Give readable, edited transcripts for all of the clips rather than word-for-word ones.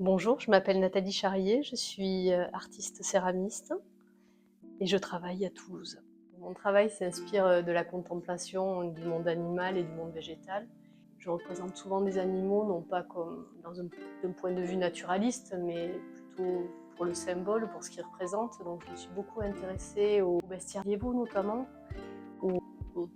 Bonjour, je m'appelle Nathalie Charrier, je suis artiste céramiste et je travaille à Toulouse. Mon travail s'inspire de la contemplation du monde animal et du monde végétal. Je représente souvent des animaux, non pas comme d'un point de vue naturaliste, mais plutôt pour le symbole, pour ce qu'ils représentent. Donc je me suis beaucoup intéressée aux bestiaires médiévaux notamment, aux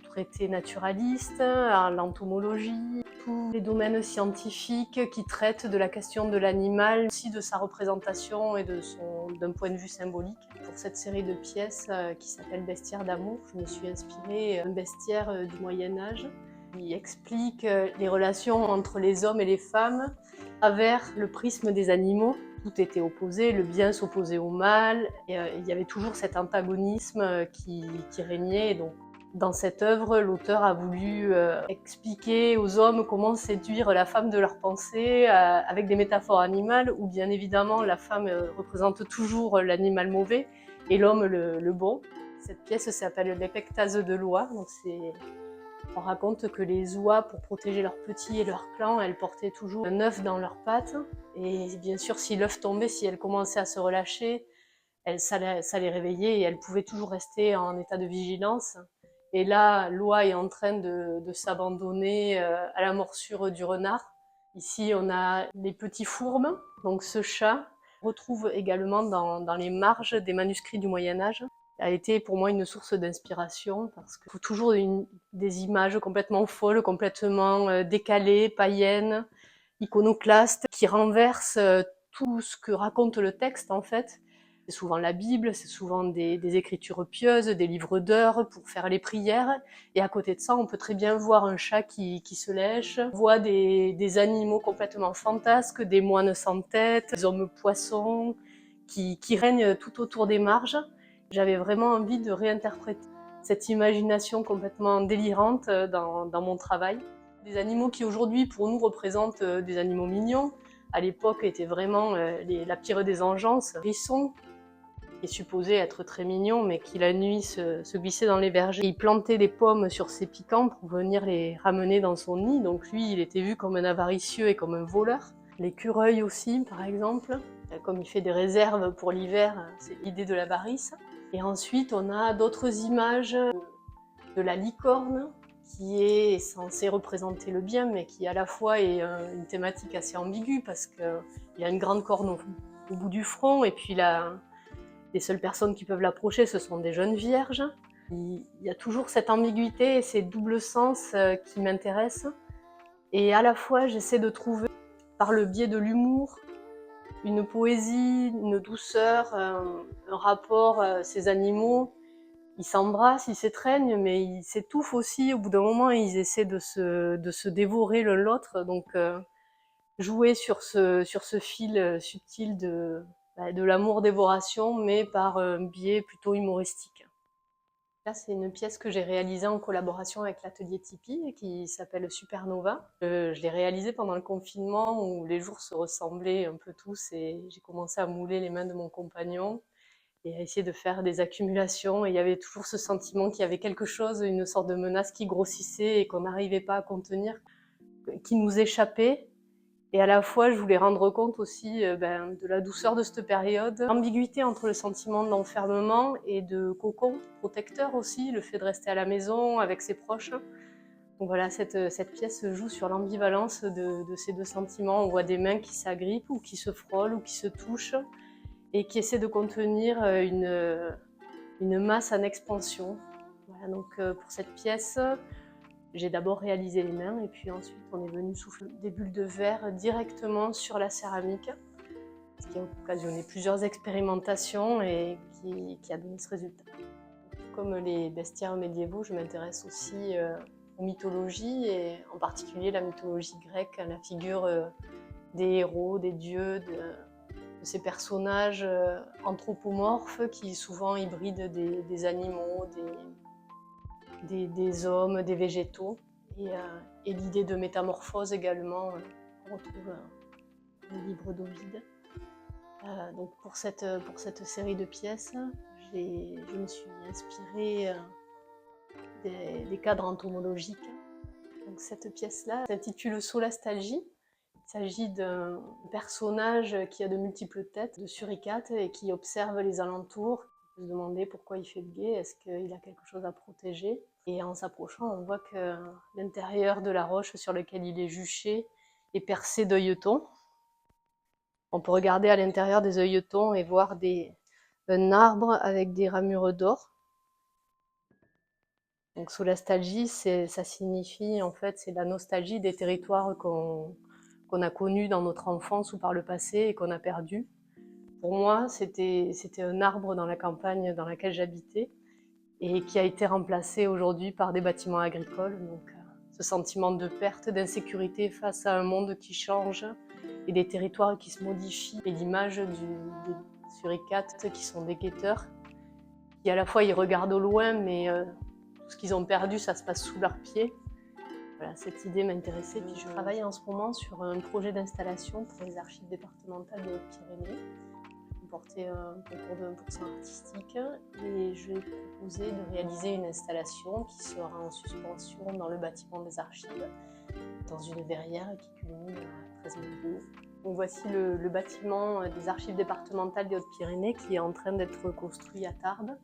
traités naturalistes, à l'entomologie, tous les domaines scientifiques qui traitent de la question de l'animal, aussi de sa représentation et d'un point de vue symbolique. Pour cette série de pièces qui s'appelle Bestiaire d'amour, je me suis inspirée d'un bestiaire du Moyen-Âge qui explique les relations entre les hommes et les femmes à travers le prisme des animaux. Tout était opposé, le bien s'opposait au mal, et il y avait toujours cet antagonisme qui régnait. Donc, dans cette œuvre, l'auteur a voulu expliquer aux hommes comment séduire la femme de leur pensée avec des métaphores animales, où bien évidemment la femme représente toujours l'animal mauvais et l'homme le bon. Cette pièce s'appelle l'Épectase de l'oie. On raconte que les oies, pour protéger leurs petits et leur clan, elles portaient toujours un œuf dans leurs pattes. Et bien sûr, si l'œuf tombait, si elles commençaient à se relâcher, ça les réveillait et elles pouvaient toujours rester en état de vigilance. Et là, l'oie est en train de s'abandonner à la morsure du renard. Ici, on a les petits fourbes, donc ce chat. On retrouve également dans les marges des manuscrits du Moyen-Âge. A été pour moi une source d'inspiration parce qu'il faut toujours des images complètement folles, complètement décalées, païennes, iconoclastes, qui renversent tout ce que raconte le texte en fait. C'est souvent la Bible, c'est souvent des écritures pieuses, des livres d'heures pour faire les prières. Et à côté de ça, on peut très bien voir un chat qui se lèche. On voit des animaux complètement fantasques, des moines sans tête, des hommes poissons qui règnent tout autour des marges. J'avais vraiment envie de réinterpréter cette imagination complètement délirante dans mon travail. Des animaux qui aujourd'hui pour nous représentent des animaux mignons, à l'époque étaient vraiment la pire des engences. Hérisson, qui est supposé être très mignon, mais qui la nuit se glissait dans les vergers. Il plantait des pommes sur ses piquants pour venir les ramener dans son nid, donc lui il était vu comme un avaricieux et comme un voleur. L'écureuil aussi par exemple, comme il fait des réserves pour l'hiver, c'est l'idée de l'avarice. Et ensuite on a d'autres images de la licorne, qui est censée représenter le bien, mais qui à la fois est une thématique assez ambiguë, parce qu'il y a une grande corne au bout du front, et puis les seules personnes qui peuvent l'approcher, ce sont des jeunes vierges. Il y a toujours cette ambiguïté et ces doubles sens qui m'intéressent. Et à la fois, j'essaie de trouver, par le biais de l'humour, une poésie, une douceur, un rapport à ces animaux. Ils s'embrassent, ils s'étreignent, mais ils s'étouffent aussi. Au bout d'un moment, ils essaient de se dévorer l'un l'autre. Donc, jouer sur ce fil subtil de l'amour-dévoration, mais par un biais plutôt humoristique. Là, c'est une pièce que j'ai réalisée en collaboration avec l'atelier Tipeee, qui s'appelle Supernova. Je l'ai réalisée pendant le confinement, où les jours se ressemblaient un peu tous, et j'ai commencé à mouler les mains de mon compagnon et à essayer de faire des accumulations. Et il y avait toujours ce sentiment qu'il y avait quelque chose, une sorte de menace qui grossissait et qu'on n'arrivait pas à contenir, qui nous échappait. Et à la fois, je voulais rendre compte aussi de la douceur de cette période, l'ambiguïté entre le sentiment d'enfermement et de cocon protecteur aussi, le fait de rester à la maison avec ses proches. Donc voilà, cette pièce joue sur l'ambivalence de ces deux sentiments. On voit des mains qui s'agrippent ou qui se frôlent ou qui se touchent et qui essaient de contenir une masse en expansion. Voilà, donc pour cette pièce, j'ai d'abord réalisé les mains et puis ensuite on est venu souffler des bulles de verre directement sur la céramique, ce qui a occasionné plusieurs expérimentations et qui a donné ce résultat. Comme les bestiaires médiévaux, je m'intéresse aussi aux mythologies et en particulier la mythologie grecque, la figure des héros, des dieux, de ces personnages anthropomorphes qui souvent hybrident des animaux, des hommes, des végétaux. Et l'idée de métamorphose également, qu'on retrouve dans le livre d'Ovide. Donc pour cette série de pièces, je me suis inspirée des cadres entomologiques. Donc cette pièce-là s'intitule Solastalgie, Il s'agit d'un personnage qui a de multiples têtes, de suricate, et qui observe les alentours. On peut se demander pourquoi il fait le guet, est-ce qu'il a quelque chose à protéger? Et en s'approchant, on voit que l'intérieur de la roche sur laquelle il est juché est percé d'œilletons. On peut regarder à l'intérieur des œilletons et voir un arbre avec des ramures d'or. Donc solastalgie, ça signifie, en fait, c'est la nostalgie des territoires qu'on a connus dans notre enfance ou par le passé et qu'on a perdus. Pour moi, c'était un arbre dans la campagne dans laquelle j'habitais et qui a été remplacé aujourd'hui par des bâtiments agricoles. Donc ce sentiment de perte, d'insécurité face à un monde qui change et des territoires qui se modifient, et l'image des suricates qui sont des guetteurs, qui à la fois ils regardent au loin, mais tout ce qu'ils ont perdu, ça se passe sous leurs pieds. Voilà, cette idée m'intéressait. Puis je travaille en ce moment sur un projet d'installation pour les archives départementales des Hautes-Pyrénées. J'ai porté un concours de 1% artistique et je vais proposer de réaliser une installation qui sera en suspension dans le bâtiment des archives, dans une verrière qui culmine à 13 000 de haut. Donc voici le bâtiment des archives départementales des Hautes-Pyrénées qui est en train d'être construit à Tarbes.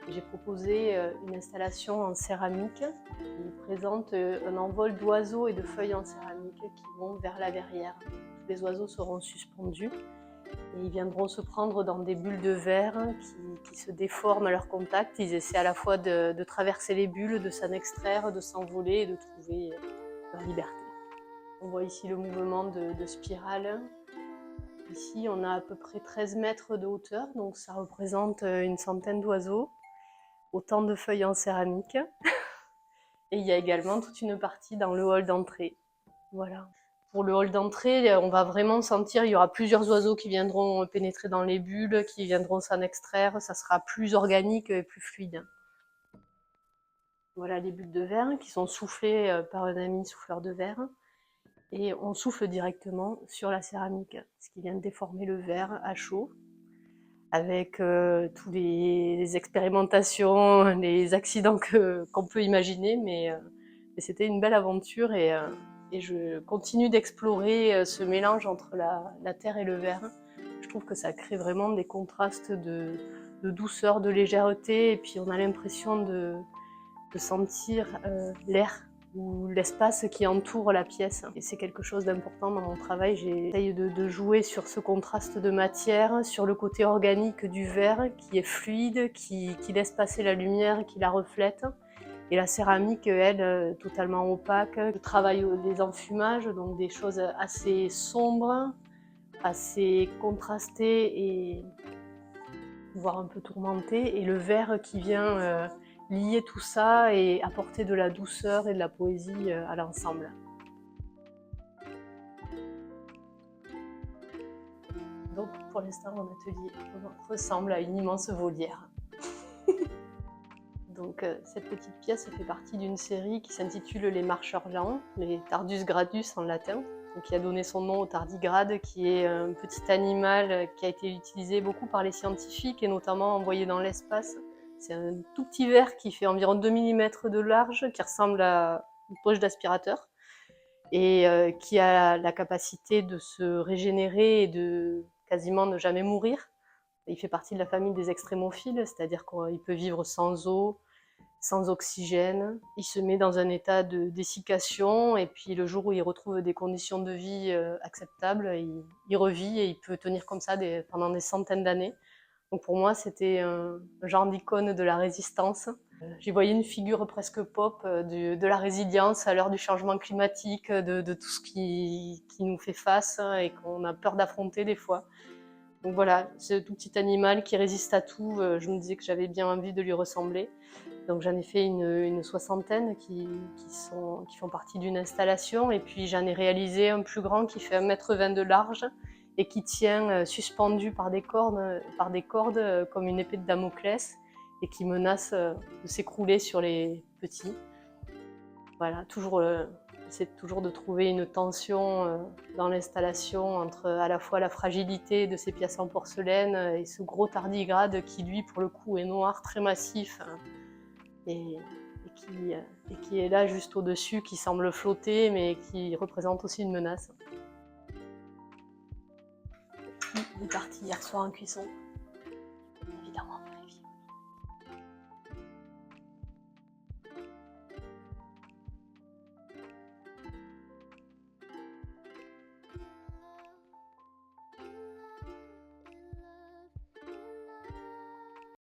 J'ai proposé une installation en céramique qui présente un envol d'oiseaux et de feuilles en céramique qui vont vers la verrière. Tous les oiseaux seront suspendus et ils viendront se prendre dans des bulles de verre qui se déforment à leur contact. Ils essaient à la fois de traverser les bulles, de s'en extraire, de s'envoler et de trouver leur liberté. On voit ici le mouvement de spirale. Ici, on a à peu près 13 mètres de hauteur, donc ça représente une centaine d'oiseaux. Autant de feuilles en céramique. Et il y a également toute une partie dans le hall d'entrée. Voilà. Pour le hall d'entrée, on va vraiment sentir, il y aura plusieurs oiseaux qui viendront pénétrer dans les bulles, qui viendront s'en extraire, ça sera plus organique et plus fluide. Voilà les bulles de verre qui sont soufflées par un ami souffleur de verre. Et on souffle directement sur la céramique, ce qui vient de déformer le verre à chaud, avec tous les expérimentations, les accidents qu'on peut imaginer, mais c'était une belle aventure et je continue d'explorer ce mélange entre la terre et le verre. Je trouve que ça crée vraiment des contrastes de douceur, de légèreté, et puis on a l'impression de sentir l'air ou l'espace qui entoure la pièce. Et c'est quelque chose d'important dans mon travail. J'essaye de jouer sur ce contraste de matière, sur le côté organique du verre qui est fluide, qui laisse passer la lumière, qui la reflète. Et la céramique, elle, totalement opaque. Je travaille les enfumages, donc des choses assez sombres, assez contrastées et voire un peu tourmentées. Et le verre qui vient lier tout ça et apporter de la douceur et de la poésie à l'ensemble. Donc pour l'instant, mon atelier ressemble à une immense volière. Donc cette petite pièce fait partie d'une série qui s'intitule Les marcheurs lents, les Tardus gradus en latin, qui a donné son nom au tardigrade, qui est un petit animal qui a été utilisé beaucoup par les scientifiques et notamment envoyé dans l'espace. C'est un tout petit ver qui fait environ 2 mm de large, qui ressemble à une poche d'aspirateur et qui a la capacité de se régénérer et de quasiment ne jamais mourir. Il fait partie de la famille des extrémophiles, c'est-à-dire qu'il peut vivre sans eau, sans oxygène. Il se met dans un état de dessiccation et puis le jour où il retrouve des conditions de vie acceptables, il revit et il peut tenir comme ça pendant des centaines d'années. Donc pour moi, c'était un genre d'icône de la résistance. J'y voyais une figure presque pop de la résilience à l'heure du changement climatique, de tout ce qui nous fait face et qu'on a peur d'affronter des fois. Donc voilà, ce tout petit animal qui résiste à tout, je me disais que j'avais bien envie de lui ressembler. Donc j'en ai fait une soixantaine qui font partie d'une installation, et puis j'en ai réalisé un plus grand qui fait 1,20 m de large et qui tient suspendu par des cordes comme une épée de Damoclès et qui menace de s'écrouler sur les petits. Voilà, j'essaie toujours de trouver une tension dans l'installation entre à la fois la fragilité de ces pièces en porcelaine et ce gros tardigrade qui lui pour le coup est noir, très massif et qui est là juste au-dessus, qui semble flotter mais qui représente aussi une menace. Il est parti hier soir en cuisson, évidemment.